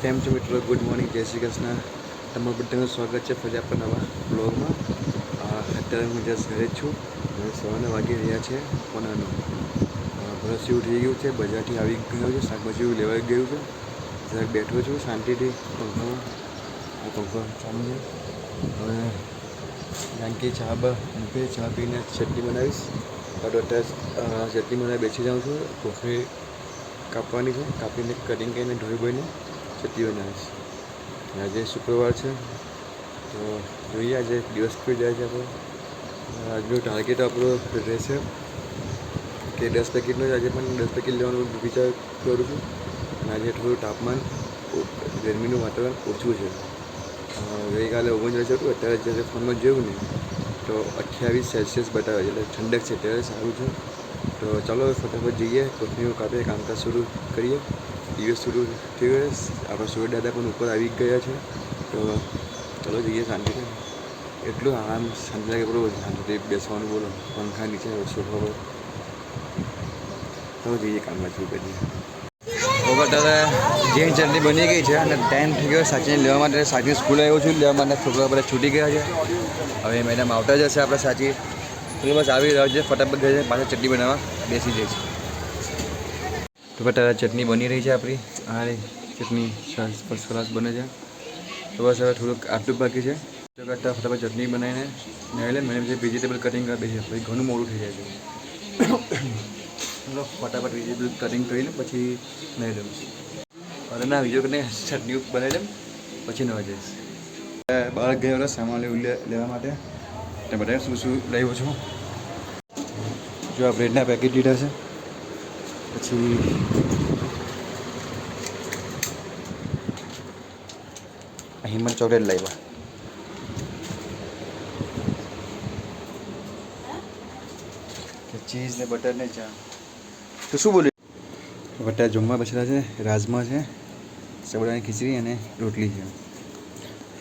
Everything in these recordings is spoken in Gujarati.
કેમ છો મિત્રો? ગુડ મોર્નિંગ, જય શ્રી કૃષ્ણ. તમારું બધાનું સ્વાગત છે ફરી આપણા નવા બ્લોગમાં. અત્યારે હું જસ્ટ ઘરે જ છું અને સવારના વાગી રહ્યા છે પોનાનું. બ્રશ જેવું થઈ ગયું છે, બજારથી આવી ગયો છે, શાકભાજી લેવાઈ ગયું છે. જરાક બેઠો છું શાંતિથી પંખામાં. પંખો ચાલુ છે. હવે કારણ કે ચા મૂકે ચા પીને ચટણી બનાવીશ. અત્યારે ચટણી બનાવી બેસી જાઉં છું. કોથળી કાપવાની છે, કાપીને કટિંગ કરીને ધોઈ બોઈને ચટણી બનાવીશ. આજે શુક્રવાર છે તો જોઈએ આજે દિવસ કોઈ જાય છે આપણો. આજનો ટાર્ગેટ આપણો રહેશે કે 10 પેકેટનો જ આજે પણ 10 પેકેટ લેવાનું વિચાર કરું છું. અને આજે થોડું તાપમાન ગરમીનું વાતાવરણ ઓછું છે. ગઈકાલે 39 હતું, અત્યારે જ્યારે ફોનમાં જોયું ને તો 28 સેલ્સિયસ બતાવે છે, એટલે ઠંડક છે ત્યારે સારું છે. તો ચાલો ફટાફટ જઈએ, કોથમીઓ કાપીએ, કામકાજ શરૂ કરીએ. દિવસ શરૂ થઈ ગયો. આપણા સૂર્ય દાદા પણ ઉપર આવી ગયા છે. તો ચાલો જઈએ શાંતિથી. એટલું આરામ શાંતિ લાગે, બરોબર શાંતિથી બેસવાનું, બોલો પંખા નીચે સોફા પર. તો જઈએ કામકાજ શરૂ કરીએ. અત્યારે જેની ચટણી બની ગઈ છે અને ટાઈમ થઈ ગયો સાચીને લેવા માટે. સાચી સ્કૂલે આવ્યો છું લેવા માટે. છોકરા બધા છૂટી ગયા છે. હવે મેડમ આવતા જ હશે આપણે સાચી. તો બસ આવી રહ્યો છે, ફટાફટ ગઈ પાછા ચટણી બનાવવા બેસી જાય છે. તો અત્યારે ચટણી બની રહી છે આપણી. આ ચટણી સરસ બને છે. તો બસ હવે થોડુંક આટલું બાકી છે. તો કરતાં ફટાફટ ચટણી બનાવીને નાઈ લે. મને વેજીટેબલ કટિંગ કરી દઈએ, પછી ઘણું મોડું થઈ જાય છે. ફટાફટ વેજીટેબલ કટિંગ કરી લે પછી નાઈ લઉં. અરે ના, બીજો કરીને ચટણી બનાવી લઉં પછી નવા જઈશ. બહાર ગયો સામાન લેવા માટે. તે બધા શું લાવ્યો છું. જો આ બ્રેડના પેકેટ લીધા છે, પછી હિંમત ચોકલેટ લાવ્યા. ચીઝ ને બટર ને ચા. તો શું બોલ્યું? બટા જમવા બચેલા છે. રાજમા છે, સબડાની ખીચડી અને રોટલી છે.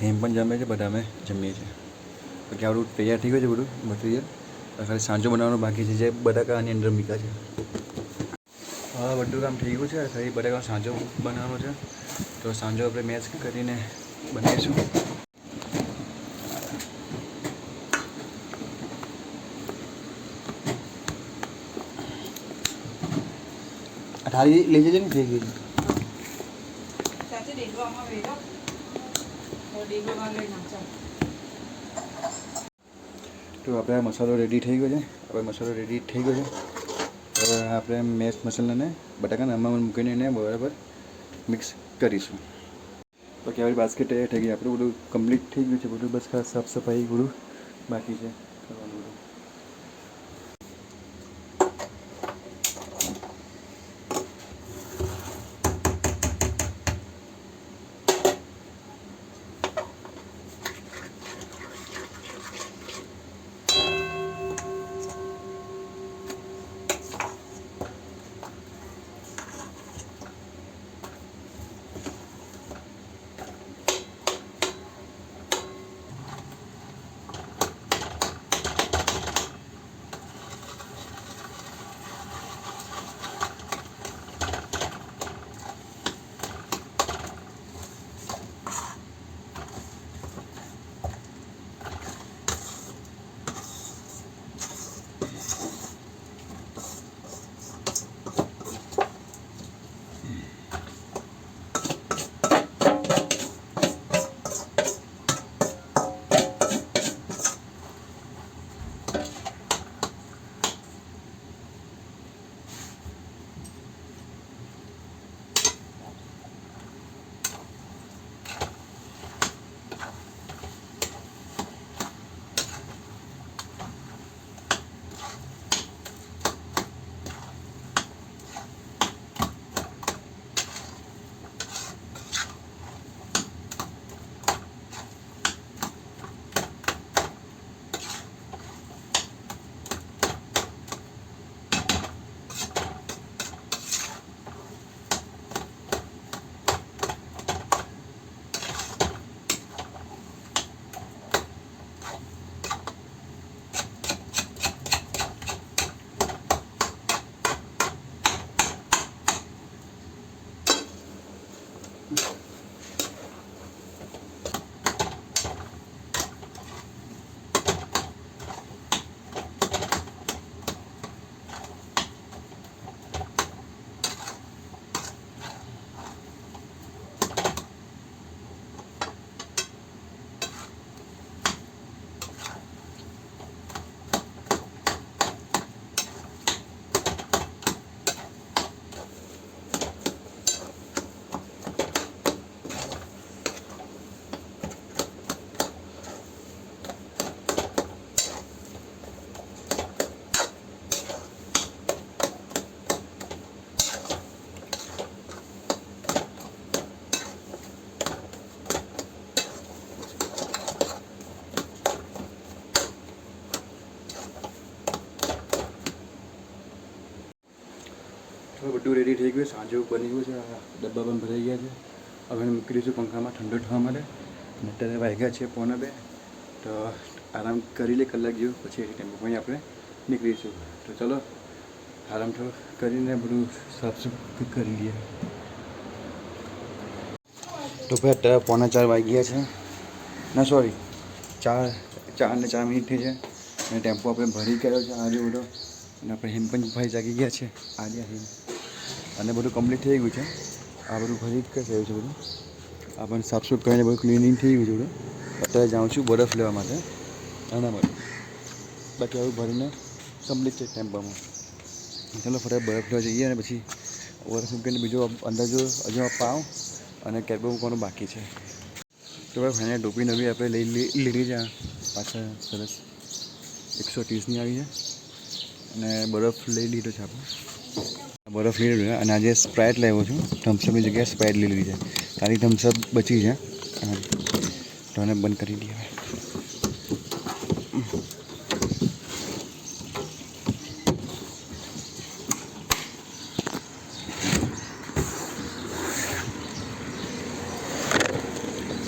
હેમ પણ જમે છે, બધા અમે જમીએ છીએ. બાકી આવડું તૈયાર થઈ ગયું છે બધું મટીરિયલ. ખાલી સાંજો બનાવવાનું બાકી છે, જે બટાકા આની અંદર મૂક્યા છે. હા, બધું કામ થઈ ગયું છે. ખાલી બટાકા સાંજો બનાવવાનો છે. તો સાંજો આપણે મેચ કરીને બનાવીશું. થાળી લઈ જજે ને થઈ ગઈ. તો આપણે મસાલો રેડી થઈ ગયો છે. હવે આપણે મેશ મસાલાને બટાકાને આમાં મૂકીને એને બરાબર મિક્સ કરીશું. બાકી આપણી બાસ્કેટ તૈયાર થઈ ગઈ. આપણું બધું કમ્પ્લીટ થઈ ગયું છે. બધું બસ ખાસ સાફ સફાઈ બધું બાકી છે કરવાનું બધું. સાંજે બની ગયું છે. ડબ્બા પણ ભરાઈ ગયા છે. હવે મૂકી દઈશું પંખામાં ઠંડો થવા માટે. અને અત્યારે વાગ્યા છે 1:45. તો આરામ કરી લે કલાક જેવું, પછી ટેમ્પોમાં આપણે નીકળીશું. તો ચલો આરામ થોડો કરીને બધું સાફ સફાઈ કરી લઈએ. તો ભાઈ અત્યારે 3:45 વાગ્યા છે. ના સોરી 4:04 થઈ છે. અને ટેમ્પો આપણે ભરી ગયો છે આજે બધો. અને આપણે હિમપંચભાઈ જાગી ગયા છે આજે હિમ. અને બધું કમ્પ્લીટ થઈ ગયું છે. આ બધું ભરી જ થયું છે બધું. આ પણ સાફસૂફ કરીને બધું ક્લિનિંગ થઈ ગયું છે બધું. અત્યારે જાઉં છું બરફ લેવા માટે આના માટે. બાકી આવું ભરીને કમ્પ્લીટ છે ટેમ્પામાં. ચાલો ફટાફટ બરફ લેવા જઈએ અને પછી બરફ મૂકીને બીજો અંદર જો હજુ પાવ અને કેરબો મૂકવાનું બાકી છે. તો ભાઈ ફાઇનલ ટોપી નવી આપણે લીધી છે. પાછળ સરસ 130ની આવી છે. અને બરફ લઈ લીધો છે આપણે. બરફ લઈ લીધો છે. અને આજે સ્પ્રાઇટ લાવ્યો છું. થમ્સઅપની જગ્યાએ સ્પ્રાઇટ લઈ લીધી છે. તારી થમ્સઅપ બચી છે. તો એને બંધ કરી દઈએ હવે.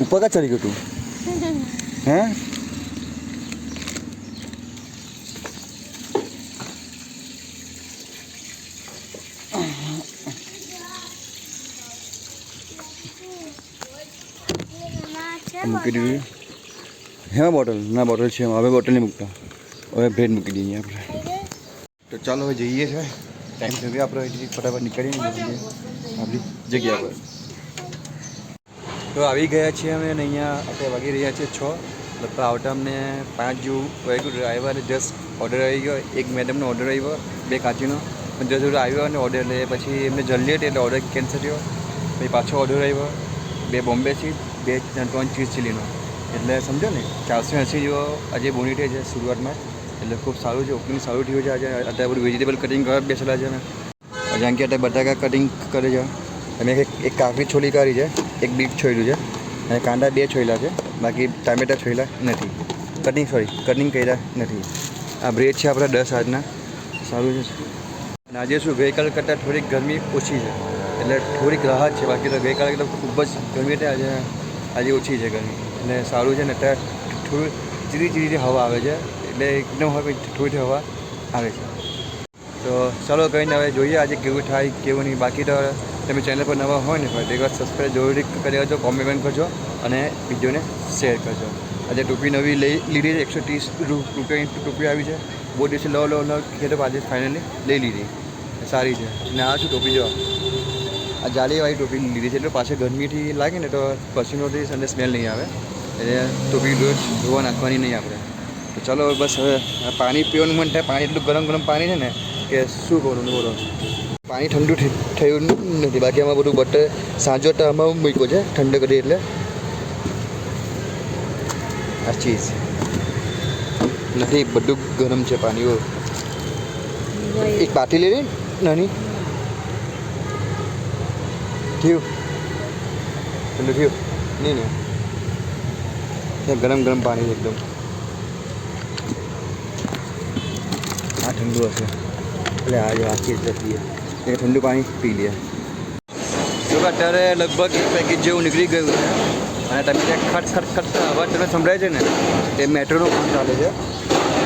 ઉપર કા ચડી ગયો તું? હે મૂકી દીધું. હે બોટલ ના બોટલ છે. હવે બોટલ નહીં મૂકતા. હવે બ્રેડ મૂકી દઈએ આપણે. તો ચાલો હવે જઈએ છે. ટાઈમ થયો આપણે ફટાફટ નીકળીને આપણી જગ્યા પર. તો આવી ગયા છીએ અમે. અને અહીંયા આપણે વાગી રહ્યા છીએ 6. લગભગ આવતા અમને 5 જેવું વાગ્યું. ડ્રાઈવર અને જસ્ટ ઓર્ડર આવી ગયો. એક મેડમનો ઓર્ડર આવ્યો 2 કાચીનો. જસ્ટ ઓર્ડર આવ્યો અને ઓર્ડર લઈએ પછી એમને જલ્દી હતી એટલે ઓર્ડર કેન્સલ થયો. પછી પાછો ઓર્ડર આવ્યો 2 બોમ્બે ચીઝ 3 ચીઝ ચીલીનો. એટલે સમજો ને 480 જેવો આજે બોની થઈ છે શરૂઆતમાં. એટલે ખૂબ સારું છે. ઓપનિંગ સારું થયું છે આજે. અત્યારે બધું વેજીટેબલ કટિંગ કરવા બેસેલા છે ને. કારણ કે અત્યારે બટાકા કટિંગ કરે છે. અને એક કાકડી છોલી કાઢી છે. એક બીટ છોલ્યું છે. અને કાંદા 2 છોલ્યા છે. બાકી ટામેટા છોલ્યા નથી. કટિંગ કર્યા નથી. આ બ્રેડ છે આપણા 10 આજના. સારું છે. અને આજે શું ગઈકાલ કરતાં થોડીક ગરમી ઓછી છે. એટલે થોડીક રાહત છે. બાકી તો ગઈકાલે તો ખૂબ જ ગરમી હતી. આજે ઓછી છે ગરમી. એટલે સારું છે ને. અત્યારે થોડું ચીરી હવા આવે છે. એટલે એકદમ હવે થોડી હવા આવે છે. તો ચાલો કહીને હવે જોઈએ આજે કેવું થાય કેવું નહીં. બાકી તો તમે ચેનલ પર નવા હોય ને તો એકવાર સબસ્ક્રાઈબ જરૂરી કરી દેજો, કોમેન્ટ કરજો અને વિડીયોને શેર કરજો. આજે ટોપી નવી લીધી છે. 130 રૂપિયાની ટોપી આવી છે. બહુ દિવસે લો કહેતો આજે ફાઇનલી લઈ લીધી. સારી છે. અને આ શું ટોપી જો આ જાળીવાળી ટોપી લીધી છે. એટલે પાછળ ગરમીથી લાગે ને તો પસીનોથી અને સ્મેલ નહીં આવે. એટલે ટોપી રોજ ધોવા નાખવાની નહીં આપણે. તો ચાલો બસ હવે પાણી પીવાનું મન થાય. પાણી એટલું ગરમ પાણી છે ને કે શું કરું બોલો. પાણી ઠંડુ થયું નથી. બાકી આમાં બધું બટર સાંજો તો આમાં મૂક્યો છે ઠંડો કરી. એટલે આ ચીઝ નથી. બધું ગરમ છે પાણી. એક બાટી લેવી નાની થયું ઠંડુ થયું નહીં ને. ગરમ પાણી એકદમ. આ ઠંડુ હશે એટલે આજે આખી જ પીએ. એ ઠંડુ પાણી પી લે. જો અત્યારે લગભગ 1 પેકેજ જેવું નીકળી ગયું છે. અને તમે ત્યાં ખટ અવાજ તમે સંભળાય છે ને એ મેટ્રોનું કામ ચાલે છે.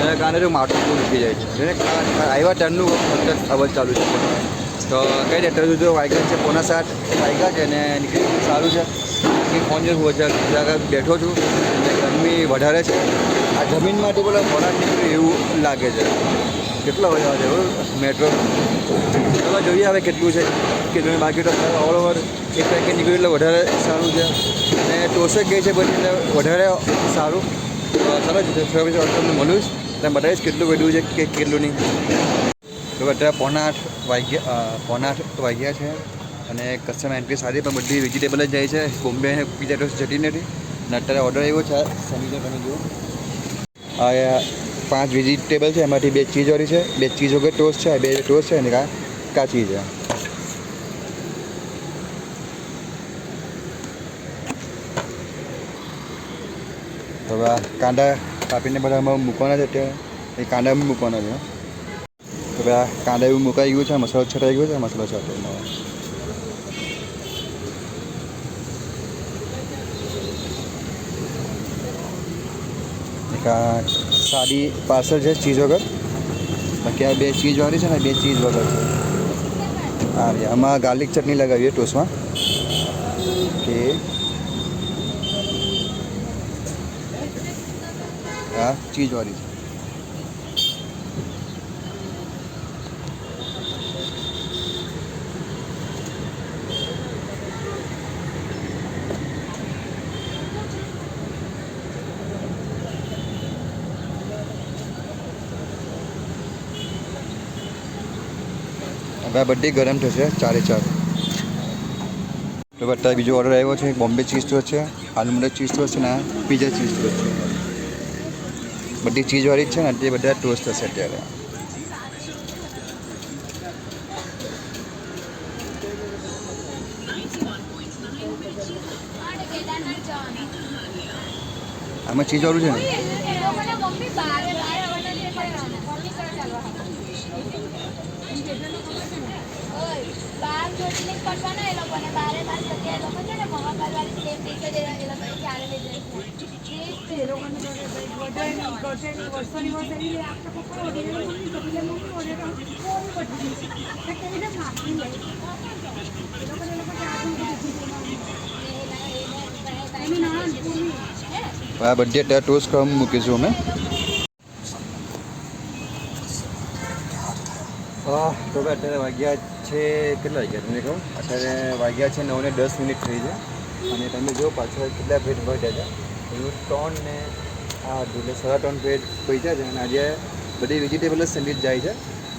એના કારણે જો માથું નીકળી જાય છે. જેને આવ્યા ટાઈમનું અવાજ ચાલુ છે. તો કઈ દે અત્યારે જો વાગ્યા છે 6:45 વાગ્યા છે. અને નીકળી સારું છે. બાકી ફોન જે હું આગળ બેઠો છું અને ગરમી વધારે છે. આ જમીન માટે બોલો વરાળ નીકળ્યું એવું લાગે છે. કેટલા વાગ્યા છે મેટ્રો. ચાલો જોઈએ હવે કેટલું છે કેટલું. બાકી તો ઓલ ઓવર 1 પેકેજ નીકળ્યું એટલે વધારે સારું છે. અને ટોસે ગઈ છે બધી એટલે વધારે સારું. ચાલો તમને મળું તમે બતાવીશ કેટલું વધ્યું છે કે કેટલું નહીં. તો અત્યારે 7:45 વાગ્યા છે. અને કસ્ટમર એન્ટ્રી સારી પણ બધી વેજીટેબલ જ જાય છે. બોમ્બે બીજા ટોસ જતી નથી. અને અત્યારે ઓર્ડર આવ્યો છે સમજો તમે જુઓ. આ 5 વેજીટેબલ છે. એમાંથી 2 ચીઝવાળી છે. 2 ચીઝ વગર ટોસ્ટ છે. 2 ટોસ્ટ છે અને કાચી છે. તો હવે કાંદા કાપીને બધા આમાં મૂકવાના છે. અત્યારે એ કાંદા મૂકવાના છે. તો હવે આ કાંદા એવું મુકાઈ ગયું છે. મસાલો છટાઈ ગયો છે. મસાલો છટાઈ સાદી પાર્સલ છે ચીઝ વગર, બાકી આ 2 ચીઝવાળી છે ને 2 ચીઝ વગર છે. હા આમાં ગાર્લિક ચટણી લગાવીએ ટોસ્ટમાં. ઓકે હા ચીઝવાળી છે. હવે આ બધી ગરમ થશે 4 તો અત્યારે બીજો ઓર્ડર આવ્યો છે બોમ્બે ચીઝ ટોસ્ટ છે, આલુ મટર ચીઝ ટોસ્ટ છે ને પીઝા ચીઝ ટોસ્ટ છે. બધી ચીઝવાળી જ છે ને તે બધા ટોસ્ટ થશે અત્યારે. આમાં ચીઝવાળું છે ને આ બધી અત્યારે ટોસ્ટ કરવા મૂકીશું અમે. તો ભાઈ અત્યારે વાગ્યા છે કેટલા વાગ્યા તમને કહું, અત્યારે વાગ્યા છે 9:10 થઈ છે. અને તમે જો પાછળ કેટલા પેટ ભર્યા છે, એવું 3 ને 8 એટલે 3.5 પેટ પૈસા છે. અને આજે બધી વેજીટેબલ જ સેન્ડવિચ જાય છે,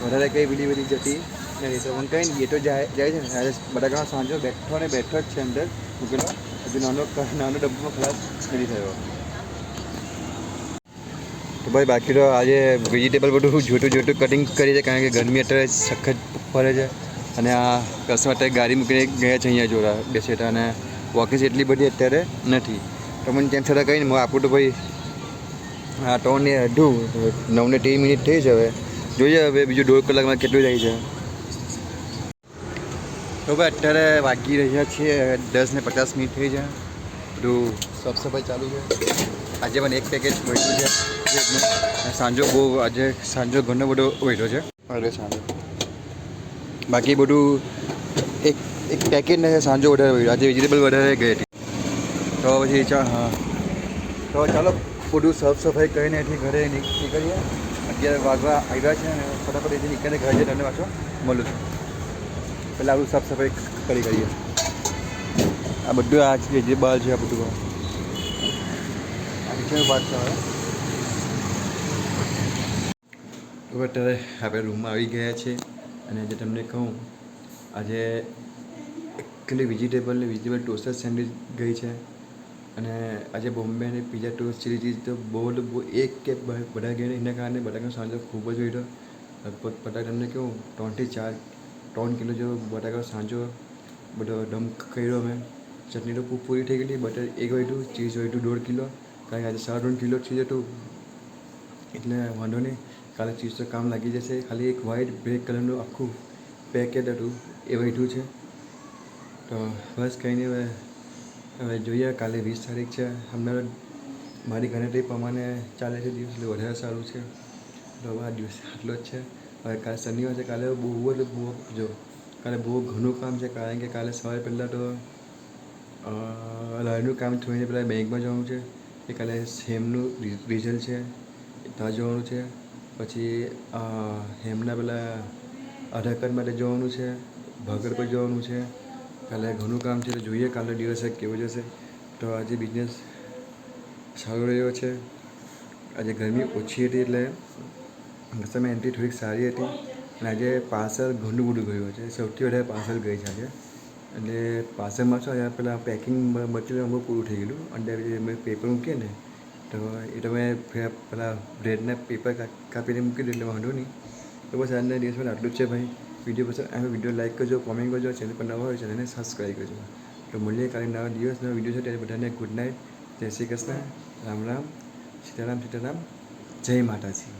વધારે કંઈ બીજી બધી જતી નથી. તો પણ કંઈ નહીં, એ તો જાય છે ને. આજે બટાકાનો સાંજો બેઠો જ છે અંદર મૂકેલો, હજુ નાનો ડબ્બામાં ખલાસ નથી થયો. તો ભાઈ બાકી તો આજે વેજીટેબલ બધું જોતું કટિંગ કરી છે, કારણ કે ગરમી અત્યારે સખત પડે છે. અને આ કસ્ટમર અત્યારે ગાડી મૂકીને ગયા છે અહીંયા જોડા બેસે હતા, અને વોકેન્સી એટલી બધી અત્યારે નથી. તો મને ત્યાં છતાં કંઈ નહીં આપું તો ભાઈ 3 ને 9 ને 13 થઈ છે. હવે જોઈએ હવે બીજું 1.5 કલાકમાં કેટલું જાય છે. તો ભાઈ અત્યારે વાગી રહ્યા છીએ 10 ને 50 થઈ છે. બધું સાફ સફાઈ ચાલુ છે. આજે પણ 1 પેકેટ વધ્યું છે સાંજો સાંજો ઘણો બધો વધ્યો છે. અરે સાંજો બાકી બધું એક પેકેટ ને સાંજો વધારે વધ્યો. આજે વેજીટેબલ વધારે ગઈ હતી. તો પછી તો ચાલો બધું સાફ સફાઈ કરીને એથી ઘરે નીકળીએ. 11 વાગવા આવ્યા છે અને ફટાફટ એથી નીકળીને ઘરે જઈને પાછો મળું છું. પહેલાં આવું સાફ સફાઈ કરીએ. આ બધું આ જે બહાર છે આ બધું વાત છે. હવે અત્યારે આપણે રૂમમાં આવી ગયા છે. અને આજે તમને કહું, આજે એકલી વેજીટેબલ ટોસ્ટર સેન્ડવિચ ગઈ છે. અને આજે બોમ્બે અને પીઝા ટોસ્ટ ચીલી ચીઝ તો બહુ એક કે બધા ગયા એના કારણે બટાકાનો સાંજો ખૂબ જ વધ્યો. બટાકા તમને કહું 3 થી 4 કિલો જેવો બટાકાનો સાંજો બધો ડમ કર્યો અમે. ચટણી તો પૂરી થઈ ગઈ. બટર એક વધ્યું, ચીઝ વધ્યું 1.5 કિલો, કારણ કે આજે 3.5 કિલો ચીઝ હતું એટલે વાંધો નહીં. કાલે ચીઝ તો કામ લાગી જશે. ખાલી એક વ્હાઇટ બ્લેક કલરનું આખું પેકેટ હતું એ વધ્યું છે. તો બસ કંઈ નહીં, હવે જોઈએ. કાલે 20 તારીખ છે. હમણાં મારી ગણતરી પ્રમાણે ચાલે છે દિવસ, એટલે વધારે સારું છે. તો હવે આ દિવસ આટલો જ છે. હવે કાલે શનિવાર છે. કાલે કાલે બહુ ઘણું કામ છે, કારણ કે કાલે સવારે પહેલાં તો લાઈનનું કામ થઈને પહેલાં બેંકમાં જવાનું છે. એ કાલે હેમનું રિઝલ્ટ છે, ત્યાં જવાનું છે. પછી હેમના પેલા આધાર કાર્ડ માટે જવાનું છે, ભાગળ પર જવાનું છે. કાલે ઘણું કામ છે. જોઈએ કાલે દિવસ કેવો જશે. તો આજે બિઝનેસ સારો રહ્યો છે. આજે ગરમી ઓછી હતી એટલે કસ્ટમર એન્ટ્રી થોડીક સારી હતી. અને આજે પાર્સલ ઘણું બધું ગયું છે. સૌથી વધારે પાર્સલ ગઈ છે આજે. એટલે પાર્સલમાં શું અહીંયા પેલા પેકિંગ મટીરિયલ અમુક પૂરું થઈ ગયેલું. અને અમે પેપર મૂકીએ ને તો એ તમે પેલા બ્રેડને પેપર કાપીને મૂકી દો એટલે વાંધો નહીં. તો બસ આજના દિવસ માટે આટલું જ છે ભાઈ. વિડીયો પસંદ આવે વિડીયો લાઈક કરજો, કોમેન્ટ કરજો. ચેનલ પર નવા હોય ચેનલને સબસ્ક્રાઈબ કરજો. તો મળીએ કાલે નવા દિવસ નવા વિડીયો છે. ત્યારે બધાને ગુડ નાઇટ, જય શ્રી કૃષ્ણ, રામ રામ, સીતારામ, જય માતાજી.